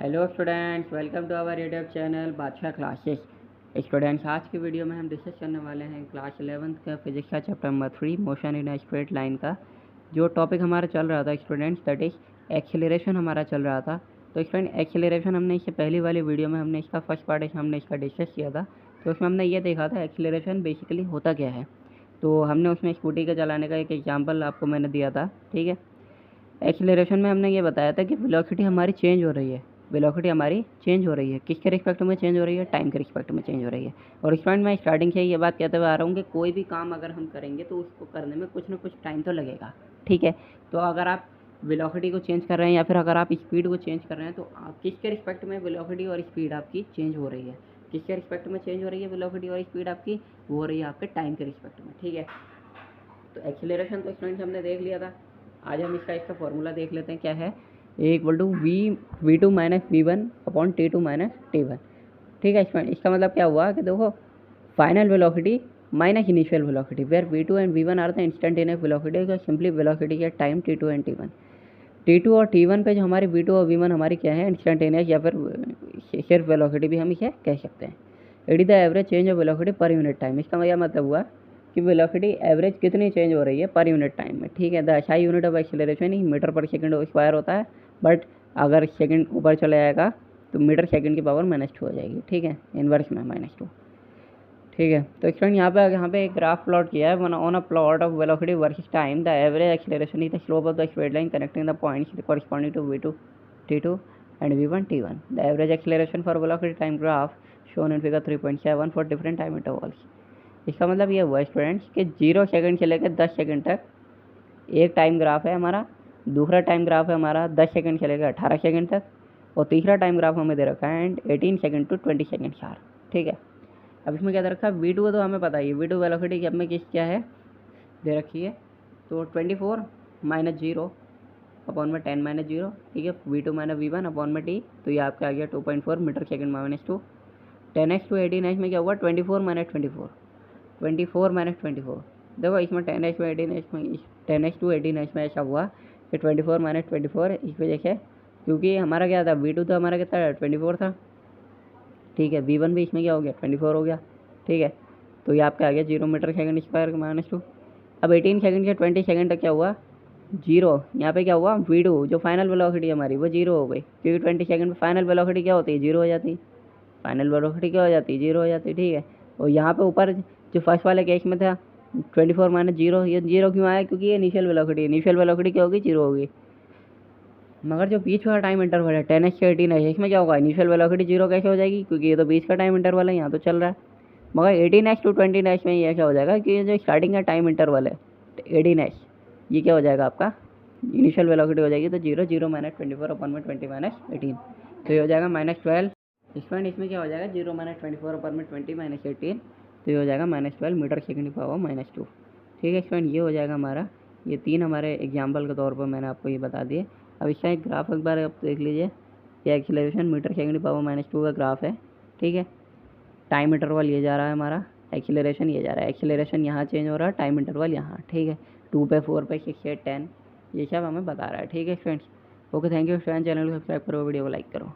Hello students, welcome to our YouTube channel Badshah classes. Students, आज की video में हम डिस्कस करने वाले हैं क्लास 11th का फिजिक्स का chapter number 3 motion in a straight line का। जो टॉपिक हमारा चल रहा था स्टूडेंट्स, दैट इज़ एक्सेलरेशन हमारा चल रहा था। तो स्टूडेंट, एक्सेलरेशन हमने इससे पहली वाली वीडियो में हमने इसका फर्स्ट पार्ट हमने इसका डिस्कस किया था। तो उसमें हमने ये देखा था एक्सेलरेशन बेसिकली होता क्या है। तो हमने उसमें स्कूटी का चलाने का एक एग्जाम्पल आपको मैंने दिया था, ठीक है। एक्सेलरेशन में हमने ये बताया था कि वेलोसिटी हमारी चेंज हो रही है। वेलोसिटी हमारी चेंज हो रही है, किसके रिस्पेक्ट में चेंज हो रही है? टाइम के रिस्पेक्ट में चेंज हो रही है। और स्टूडेंट, मैं स्टार्टिंग से ये बात कहते हुए आ रहा हूँ कि कोई भी काम अगर हम करेंगे तो उसको करने में कुछ ना कुछ टाइम तो लगेगा, ठीक है। तो अगर आप वेलोसिटी को चेंज कर रहे हैं या फिर अगर आप स्पीड को चेंज कर रहे हैं, तो आप किसके रिस्पेक्ट में वेलोसिटी और स्पीड आपकी चेंज हो रही है? किसके रिस्पेक्ट में चेंज हो रही है वेलोसिटी और स्पीड आपकी? वो हो रही है आपके टाइम के रिस्पेक्ट में, ठीक है। तो एक्सेलरेशन तो स्टूडेंट्स हमने देख लिया था। आज हम इसका फॉर्मूला देख लेते हैं क्या है। A equal to V two minus V one upon T two minus T one, ठीक है स्टूडेंट। इसका मतलब क्या हुआ कि देखो, final velocity minus initial velocity where V two and V one are the instantaneous velocity का सिंपली वेलोसिटी है time T two and T one. T two और टी वन पे जो हमारी वी टू और वी वन हमारी क्या है? इंस्टेंटेनियस या फिर सिर्फ वेलोसिटी भी हम इसे कह सकते हैं। It is the average change of velocity per unit time. इसका यह मतलब हुआ कि वेलोसिटी एवरेज कितनी चेंज हो रही है पर यूनिट टाइम में, ठीक है। The SI unit of acceleration ही मीटर पर सेकंड स्क्वायर होता है, बट अगर सेकंड ऊपर चला जाएगा तो मीटर सेकंड की पावर -2 हो जाएगी, ठीक है, इनवर्स में -2, ठीक है। तो स्टूडेंट, यहाँ पे एक ग्राफ प्लॉट किया है on a plot of velocity versus time. The average acceleration is the slope of the straight line connecting the points corresponding to v2 t2 and v1 t1. The average acceleration for velocity time graph shown in figure 3.7 for different time intervals. इसका मतलब ये हुआ students कि 0 second से लेकर 10 second तक एक time graph है हमारा, दूसरा टाइम ग्राफ है हमारा 10 सेकंड से लेकर 18 सेकंड तक, और तीसरा टाइम ग्राफ हमें दे रखा है एंड 18 सेकंड टू 20 सेकंड चार, ठीक है। अब इसमें क्या दे रखा है? v2 तो हमें पता ही है, v2 वेलोसिटी हमें किस क्या है दे रखी है, तो 24 माइनस 0 अपॉन में 10 माइनस 0, ठीक है। v2 माइनस v1 अपॉन में t, तो ये आपका आ गया 2.4 metre second -2। 10x to 18x में क्या हुआ? 24 माइनस 24, 24 माइनस 24। देखो इसमें 10x टू 18x में 10x टू 18x में ऐसा हुआ कि 24 माइनस 24 इस वजह से, क्योंकि हमारा क्या था, v2 तो हमारा कितना 24 था, ठीक है। v1 भी इसमें क्या हो गया? 24 हो गया, ठीक है। तो ये आपका आ गया 0 मीटर सेकंड स्क्वायर -2। अब 18 सेकंड से 20 सेकंड तक क्या हुआ? 0। यहाँ पे क्या हुआ? v2 जो फाइनल वेलोसिटी हमारी वो 0 हो गई, क्योंकि 20 सेकंड में फाइनल वेलोसिटी क्या होती है? 0 हो जाती है। फाइनल वेलोसिटी क्या हो जाती है? 0 हो जाती है, ठीक है। और यहाँ पे ऊपर जो फर्स्ट वाले केस में था 24 माइनस 0, ये 0 क्यों आया? क्योंकि ये इनिशियल वेलोसिटी, इनिशियल वेलोसिटी क्या होगी? 0 होगी। मगर जो बीच का टाइम इंटरवल है 10x से 18x, इसमें क्या होगा? इनिशियल वेलोसिटी 0 कैसे हो जाएगी? क्योंकि ये तो बीच का टाइम इंटरवल है, यहाँ तो चल रहा है। मगर 18x टू 20x में ये क्या हो जाएगा कि जो स्टार्टिंग का टाइम इंटरवल है 18x, ये क्या हो जाएगा आपका? इनिशियल वेलोसिटी हो जाएगी, तो 0 0 माइनस 24 अपॉन में 20 माइनस 18, तो ये हो जाएगा -12। स्टूडेंट, इसमें क्या हो जाएगा? 0 माइनस 24 अपॉन में 20 माइनस 18, तो ये हो जाएगा -12 मीटर सेकंड की पावर -2, ठीक है स्टूडेंट। ये हो जाएगा हमारा, ये 3 हमारे एग्जाम्पल के तौर पर मैंने आपको ये बता दिए। अब इसका एक ग्राफ एक बार आप देख लीजिए, ये एक्सेलरेशन मीटर सेकंड की पावर -2 का ग्राफ है, ठीक है। टाइम इंटरवल ये जा रहा है हमारा, एक्सेलरेशन ये जा रहा है, एक्सेलरेशन यहाँ चेंज हो रहा है, टाइम इंटरवल यहाँ, ठीक है। 2 पे 4 पे 6 8 10 ये सब हमें बता रहा है, ठीक है students. Okay, thank you student. Channel को सब्सक्राइब करो, वीडियो को लाइक करो।